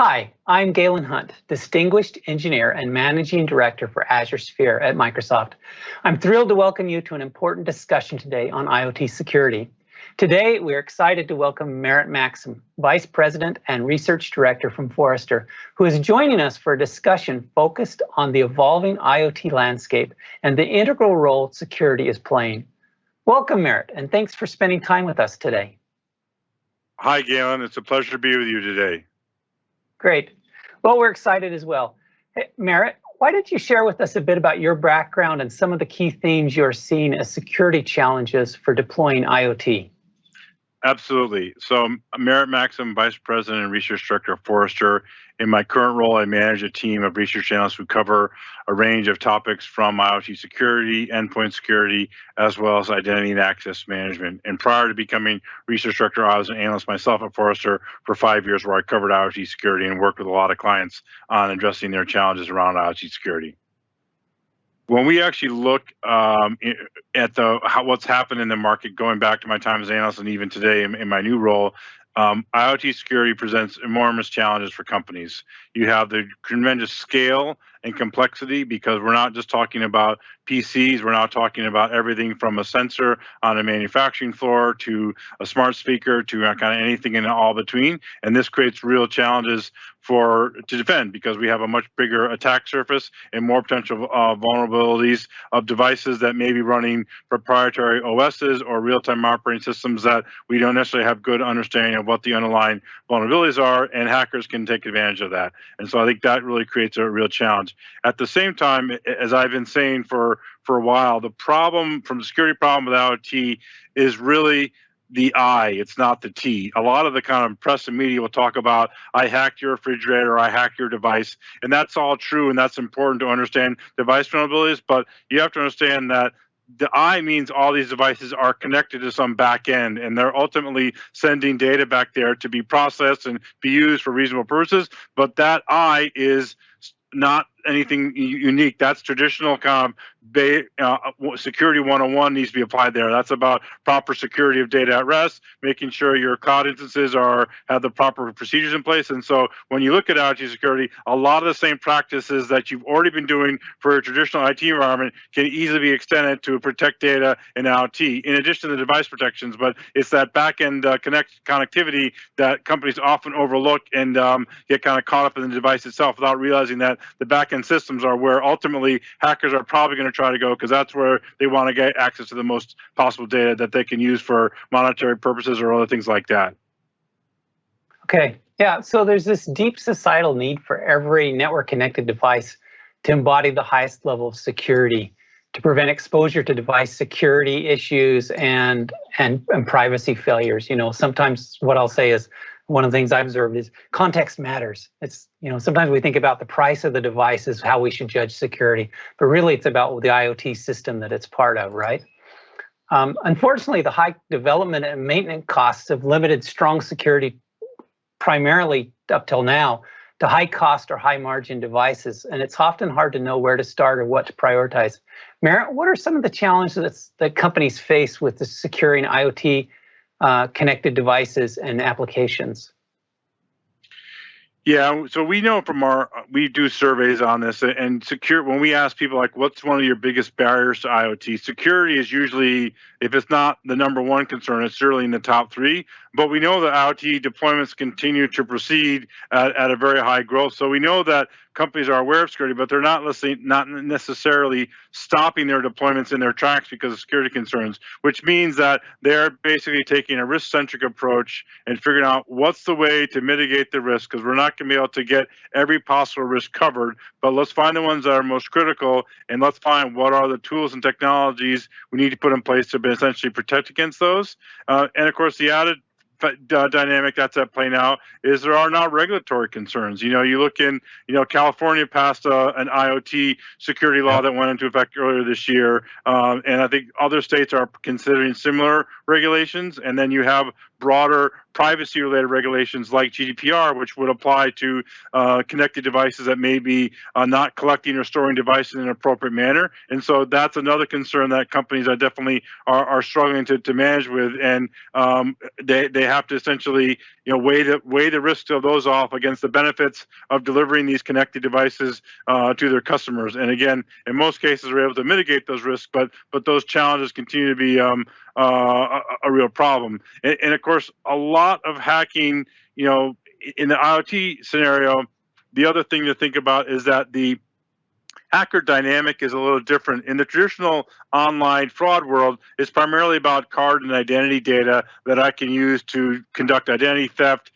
Hi, I'm Galen Hunt, Distinguished Engineer and Managing Director for Azure Sphere at Microsoft. I'm thrilled to welcome you to an important discussion today on IoT security. Today, we're excited to welcome Merritt Maxim, Vice President and Research Director from Forrester, who is joining us for a discussion focused on the evolving IoT landscape and the integral role security is playing. Welcome, Merritt, and thanks for spending time with us today. Hi, Galen. It's a pleasure to be with you today. Great. Well, we're excited as well. Hey, Merritt, why don't you share with us a bit about your background and some of the key themes you're seeing as security challenges for deploying IoT? Absolutely. So I'm Merritt Maxim, Vice President and Research Director of Forrester. In my current role, I manage a team of research analysts who cover a range of topics from IoT security, endpoint security, as well as identity and access management. And prior to becoming research director, I was an analyst myself at Forrester for 5 years, where I covered IoT security and worked with a lot of clients on addressing their challenges around IoT security. When we actually look at what's happened in the market, going back to my time as an analyst and even today in my new role, IoT security presents enormous challenges for companies. You have the tremendous scale and complexity, because we're not just talking about PCs, we're now talking about everything from a sensor on a manufacturing floor to a smart speaker to kind of anything in all between. And this creates real challenges to defend, because we have a much bigger attack surface and more potential vulnerabilities of devices that may be running proprietary OSs or real-time operating systems that we don't necessarily have good understanding of what the underlying vulnerabilities are, and hackers can take advantage of that. And so I think that really creates a real challenge. At the same time, as I've been saying for a while, the security problem with IoT is really the I, it's not the T. A lot of the kind of press and media will talk about, I hacked your refrigerator, I hacked your device, and that's all true, and that's important to understand device vulnerabilities, but you have to understand that the I means all these devices are connected to some back end, and they're ultimately sending data back there to be processed and be used for reasonable purposes, but that I is not anything unique. That's traditional kind of security 101 needs to be applied there. That's about proper security of data at rest, making sure your cloud instances have the proper procedures in place. And so when you look at IoT security, a lot of the same practices that you've already been doing for a traditional IT environment can easily be extended to protect data in IoT, in addition to the device protections. But it's that back-end connectivity that companies often overlook and get kind of caught up in the device itself without realizing that the back-end systems are where ultimately hackers are probably going to try to go, because that's where they want to get access to the most possible data that they can use for monetary purposes or other things like that. Okay, yeah, so there's this deep societal need for every network connected device to embody the highest level of security, to prevent exposure to device security issues and privacy failures. You know, sometimes what I'll say is, one of the things I've observed is context matters. It's, sometimes we think about the price of the device is how we should judge security, but really it's about the IoT system that it's part of, right? Unfortunately, the high development and maintenance costs have limited strong security primarily up till now to high cost or high margin devices, and it's often hard to know where to start or what to prioritize. Merritt, what are some of the challenges that companies face with the securing IoT connected devices and applications? Yeah, so we know we do surveys on this, and when we ask people, like, what's one of your biggest barriers to IoT, security is usually, if it's not the number one concern, it's certainly in the top three. But we know that IoT deployments continue to proceed at a very high growth. So we know that companies are aware of security, but they're not necessarily stopping their deployments in their tracks because of security concerns, which means that they're basically taking a risk-centric approach and figuring out what's the way to mitigate the risk, because we're not going to be able to get every possible risk covered, but let's find the ones that are most critical, and let's find what are the tools and technologies we need to put in place to essentially protect against those. And of course, the added dynamic that's at play now is there are now regulatory concerns. You look in, California passed an IoT security law that went into effect earlier this year, and I think other states are considering similar regulations, and then you have broader privacy-related regulations like GDPR, which would apply to connected devices that may be not collecting or storing devices in an appropriate manner. And so that's another concern that companies are definitely are struggling to manage with, and they have to essentially weigh the risks of those off against the benefits of delivering these connected devices to their customers. And again, in most cases, we're able to mitigate those risks, but those challenges continue to be a real problem. And of course, a lot of hacking, in the IoT scenario, the other thing to think about is that the hacker dynamic is a little different. In the traditional online fraud world, it's primarily about card and identity data that I can use to conduct identity theft,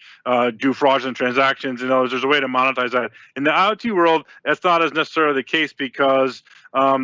do fraudulent transactions, and others. There's a way to monetize that. In the IoT world, that's not as necessarily the case because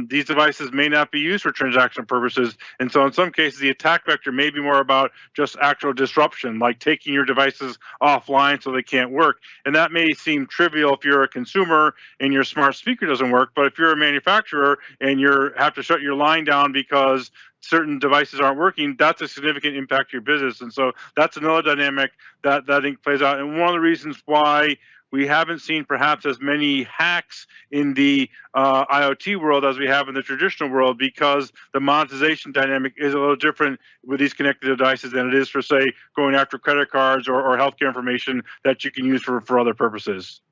these devices may not be used for transaction purposes. And so in some cases, the attack vector may be more about just actual disruption, like taking your devices offline so they can't work. And that may seem trivial if you're a consumer and your smart speaker doesn't work, but if you're a manufacturer and you have to shut your line down because certain devices aren't working, that's a significant impact to your business. And so that's another dynamic that I think plays out. And one of the reasons why we haven't seen perhaps as many hacks in the IoT world as we have in the traditional world, because the monetization dynamic is a little different with these connected devices than it is for, say, going after credit cards or healthcare information that you can use for other purposes.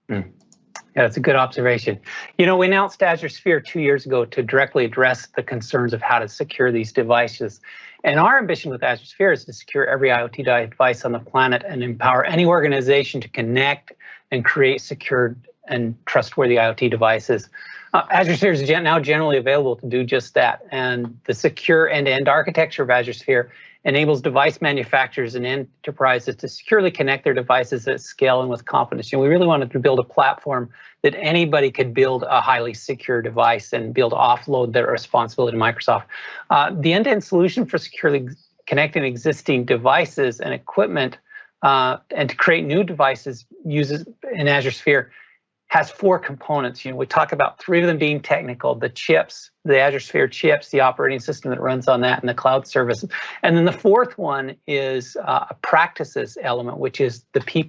Mm. Yeah, that's a good observation. We announced Azure Sphere 2 years ago to directly address the concerns of how to secure these devices. And our ambition with Azure Sphere is to secure every IoT device on the planet and empower any organization to connect and create secure and trustworthy IoT devices. Azure Sphere is now generally available to do just that. And the secure end-to-end architecture of Azure Sphere enables device manufacturers and enterprises to securely connect their devices at scale and with confidence. We really wanted to build a platform that anybody could build a highly secure device and be able to offload their responsibility to Microsoft. The end-to-end solution for securely connecting existing devices and equipment and to create new devices uses in Azure Sphere has 4 components. We talk about 3 of them being technical: the chips, the Azure Sphere chips, the operating system that runs on that, and the cloud service. And then the 4th one is a practices element, which is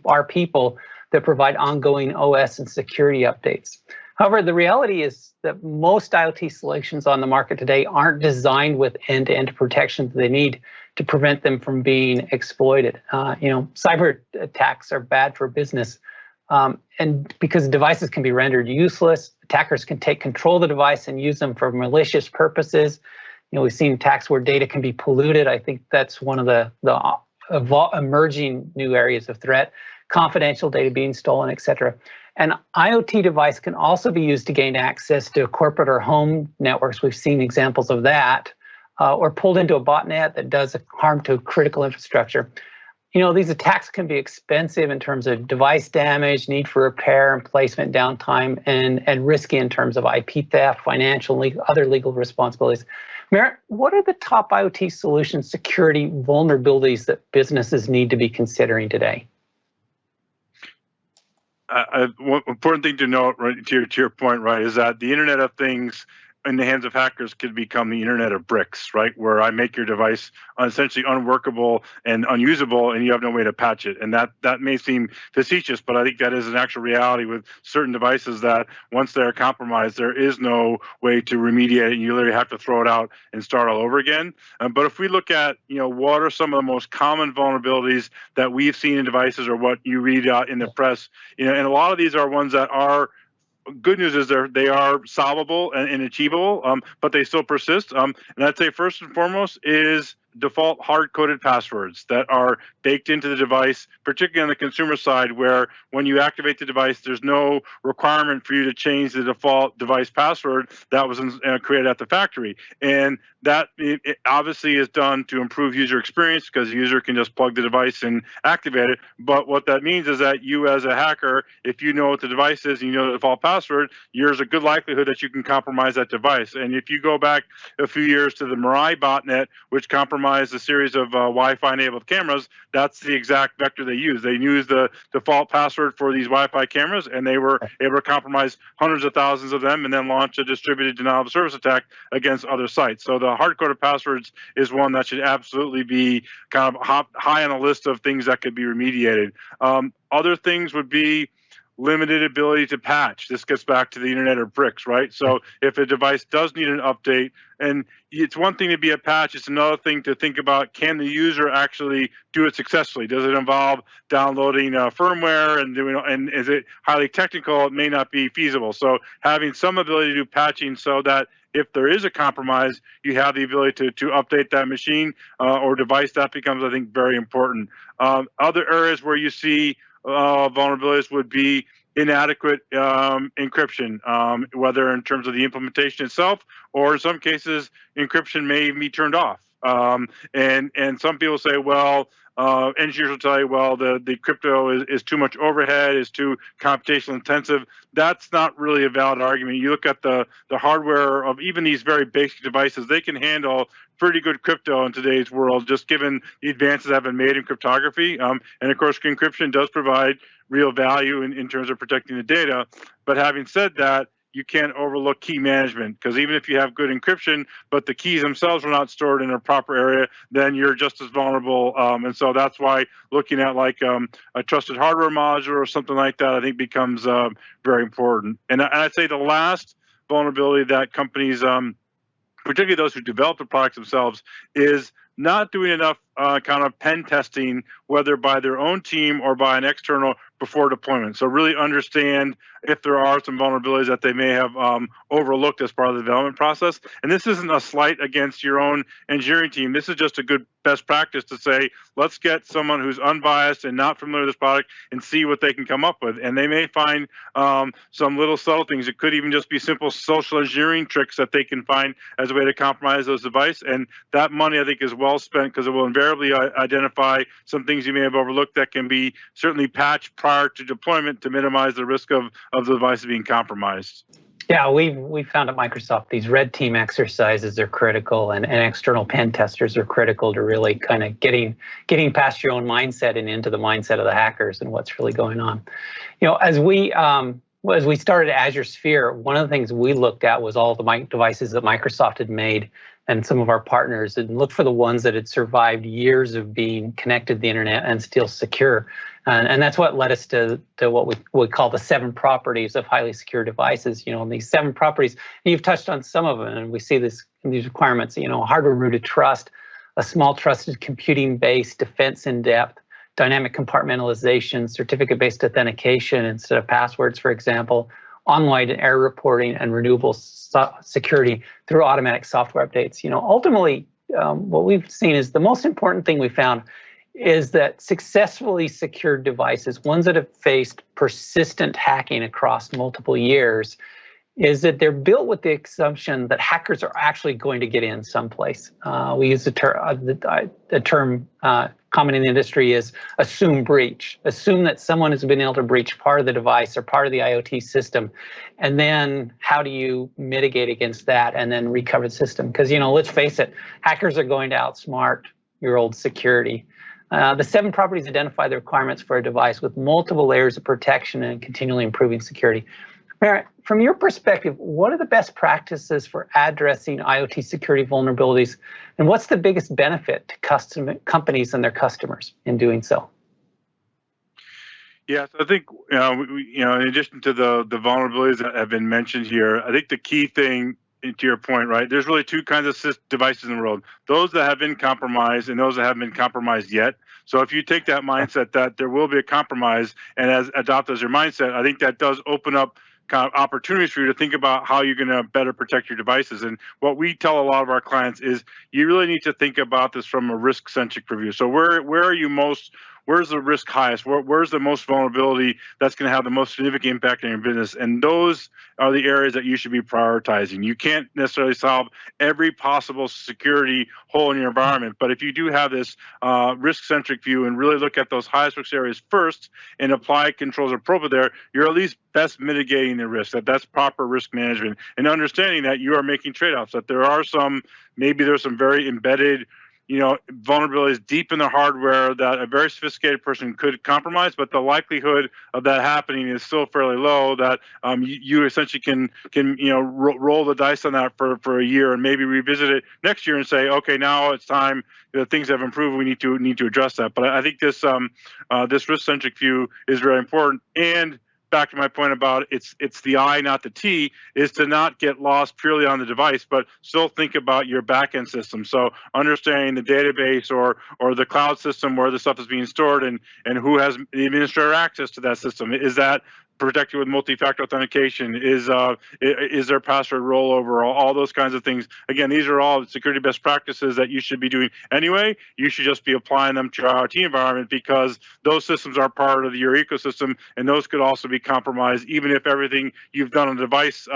our people that provide ongoing OS and security updates. However, the reality is that most IoT solutions on the market today aren't designed with end-to-end protections they need to prevent them from being exploited. Cyber attacks are bad for business. And because devices can be rendered useless, attackers can take control of the device and use them for malicious purposes. We've seen attacks where data can be polluted. I think that's one of the emerging new areas of threat. Confidential data being stolen, et cetera. An IoT device can also be used to gain access to corporate or home networks. We've seen examples of that, or pulled into a botnet that does harm to critical infrastructure. These attacks can be expensive in terms of device damage, need for repair and placement downtime, and risky in terms of IP theft, financial, other legal responsibilities. Merritt, what are the top IoT solution security vulnerabilities that businesses need to be considering today? One important thing to note, right, to your point, right, is that the Internet of Things in the hands of hackers could become the Internet of bricks, right? Where I make your device essentially unworkable and unusable, and you have no way to patch it. And that may seem facetious, but I think that is an actual reality with certain devices, that once they're compromised, there is no way to remediate it, and you literally have to throw it out and start all over again. But if we look at, what are some of the most common vulnerabilities that we've seen in devices, or what you read in the press, and a lot of these are ones that are, good news is they are solvable and achievable, but they still persist. And I'd say first and foremost is default hard-coded passwords that are baked into the device, particularly on the consumer side, where when you activate the device, there's no requirement for you to change the default device password that was created at the factory. And that it obviously is done to improve user experience, because the user can just plug the device and activate it. But what that means is that you, as a hacker, if you know what the device is and you know the default password, there's a good likelihood that you can compromise that device. And if you go back a few years to the Mirai botnet, which compromised a series of Wi-Fi enabled cameras, that's the exact vector they used. They used the default password for these Wi-Fi cameras, and they were able to compromise hundreds of thousands of them, and then launch a distributed denial of service attack against other sites. So the hard-coded passwords is one that should absolutely be kind of high on the list of things that could be remediated. Other things would be limited ability to patch. This gets back to the Internet of Bricks, right? So if a device does need an update, and it's one thing to be a patch, it's another thing to think about, can the user actually do it successfully? Does it involve downloading firmware and is it highly technical? It may not be feasible. So having some ability to do patching so that if there is a compromise, you have the ability to update that machine or device, that becomes, I think, very important. Other areas where you see vulnerabilities would be inadequate encryption, whether in terms of the implementation itself, or in some cases, encryption may even be turned off. And some people say, well, engineers will tell you, well, the crypto is too much overhead, is too computational intensive. That's not really a valid argument. You look at the hardware of even these very basic devices, they can handle pretty good crypto in today's world, just given the advances that have been made in cryptography. And of course, encryption does provide real value in terms of protecting the data. But having said that, you can't overlook key management, because even if you have good encryption, but the keys themselves are not stored in a proper area, then you're just as vulnerable. And so that's why looking at like a trusted hardware module or something like that, I think becomes very important. And I'd say the last vulnerability that companies, particularly those who develop the products themselves, is not doing enough kind of pen testing, whether by their own team or by an external, before deployment. So really understand if there are some vulnerabilities that they may have overlooked as part of the development process. And this isn't a slight against your own engineering team. This is just a good best practice to say, let's get someone who's unbiased and not familiar with this product and see what they can come up with. And they may find some little subtle things. It could even just be simple social engineering tricks that they can find as a way to compromise those devices. And that money, I think, is well spent, because it will invariably identify some things you may have overlooked that can be certainly patched prior to deployment to minimize the risk of the device being compromised. Yeah, we've found at Microsoft these red team exercises are critical, and external pen testers are critical to really kind of getting past your own mindset and into the mindset of the hackers and what's really going on. You know, as we started Azure Sphere, one of the things we looked at was all the devices that Microsoft had made and some of our partners, and looked for the ones that had survived years of being connected to the internet and still secure. And that's what led us to what we would call the 7 properties of highly secure devices. You know, and these 7 properties, and you've touched on some of them, and we see these requirements, you know, hardware-rooted trust, a small trusted computing base, defense in depth, dynamic compartmentalization, certificate-based authentication instead of passwords, for example, online error reporting, and renewable security through automatic software updates. You know, ultimately, what we've seen is the most important thing we found is that successfully secured devices, ones that have faced persistent hacking across multiple years, is that they're built with the assumption that hackers are actually going to get in someplace. We use the term common in the industry is assume breach. Assume that someone has been able to breach part of the device or part of the IoT system, and then how do you mitigate against that and then recover the system? Because, you know, let's face it, hackers are going to outsmart your old security. The 7 properties identify the requirements for a device with multiple layers of protection and continually improving security. Merritt, from your perspective, what are the best practices for addressing IoT security vulnerabilities, and what's the biggest benefit to companies and their customers in doing so? Yes, I think in addition to the vulnerabilities that have been mentioned here, I think the key thing, to your point, right, there's really 2 kinds of devices in the world: those that have been compromised and those that haven't been compromised yet. So if you take that mindset that there will be a compromise and adopt as your mindset, I think that does open up kind of opportunities for you to think about how you're going to better protect your devices. And what we tell a lot of our clients is you really need to think about this from a risk-centric review. So where are you most, where's the risk highest? Where's the most vulnerability that's going to have the most significant impact on your business? And those are the areas that you should be prioritizing. You can't necessarily solve every possible security hole in your environment, but if you do have this risk-centric view and really look at those highest risk areas first and apply controls appropriate there, you're at least best mitigating the risk. That's proper risk management, and understanding that you are making trade-offs, that there are maybe there's some very embedded vulnerabilities deep in the hardware that a very sophisticated person could compromise, but the likelihood of that happening is still fairly low. That you essentially can roll the dice on that for a year and maybe revisit it next year and say, okay, now it's time. Things have improved. We need to address that. But I think this risk-centric view is very important. And back to my point about it's the I, not the T, is to not get lost purely on the device, but still think about your back-end system. So understanding the database or the cloud system where the stuff is being stored and who has the administrator access to that system. Is that protected with multi-factor authentication? Is there password rollover? All those kinds of things. Again, these are all security best practices that you should be doing anyway. You should just be applying them to your IoT environment because those systems are part of your ecosystem, and those could also be compromised. Even if everything you've done on the device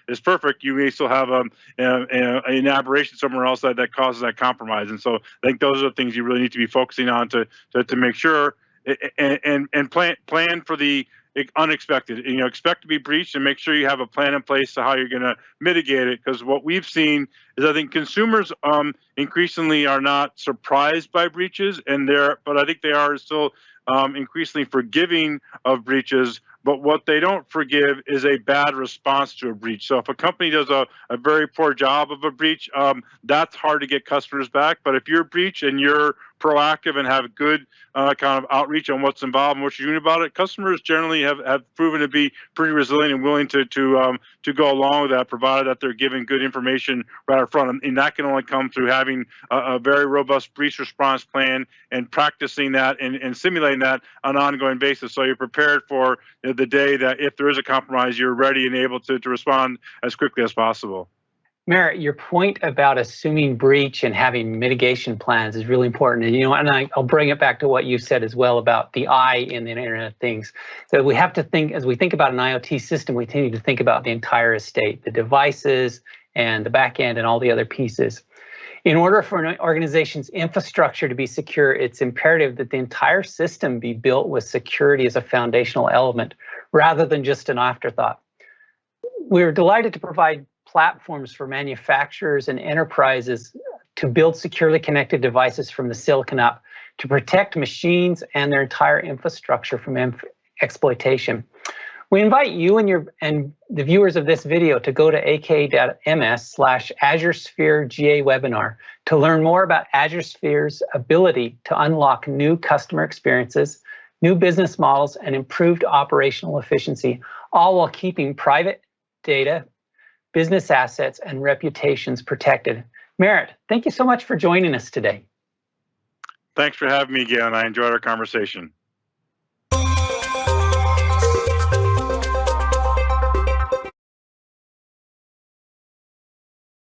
is perfect, you may still have an aberration somewhere else that causes that compromise. And so I think those are the things you really need to be focusing on to make sure and plan for the unexpected. Expect to be breached and make sure you have a plan in place to how you're going to mitigate it. Because what we've seen is I think consumers increasingly are not surprised by breaches, but I think they are still increasingly forgiving of breaches. But what they don't forgive is a bad response to a breach. So if a company does a very poor job of a breach, that's hard to get customers back. But if you're breached and you're proactive and have good kind of outreach on what's involved and what you're doing about it, customers generally have proven to be pretty resilient and willing to go along with that, provided that they're given good information right up front. And that can only come through having a very robust breach response plan and practicing that and simulating that on an ongoing basis. So you're prepared for the day that if there is a compromise, you're ready and able to respond as quickly as possible. Merritt, your point about assuming breach and having mitigation plans is really important. And I'll bring it back to what you said as well about the I in the Internet of Things. So we have to think, as we think about an IoT system, we need to think about the entire estate, the devices and the back end and all the other pieces. In order for an organization's infrastructure to be secure, it's imperative that the entire system be built with security as a foundational element rather than just an afterthought. We're delighted to provide platforms for manufacturers and enterprises to build securely connected devices from the silicon up to protect machines and their entire infrastructure from exploitation. We invite you and the viewers of this video to go to ak.ms/Azure Sphere GA webinar to learn more about Azure Sphere's ability to unlock new customer experiences, new business models, and improved operational efficiency, all while keeping private data, business assets, and reputations protected. Merritt, thank you so much for joining us today. Thanks for having me, Galen. I enjoyed our conversation.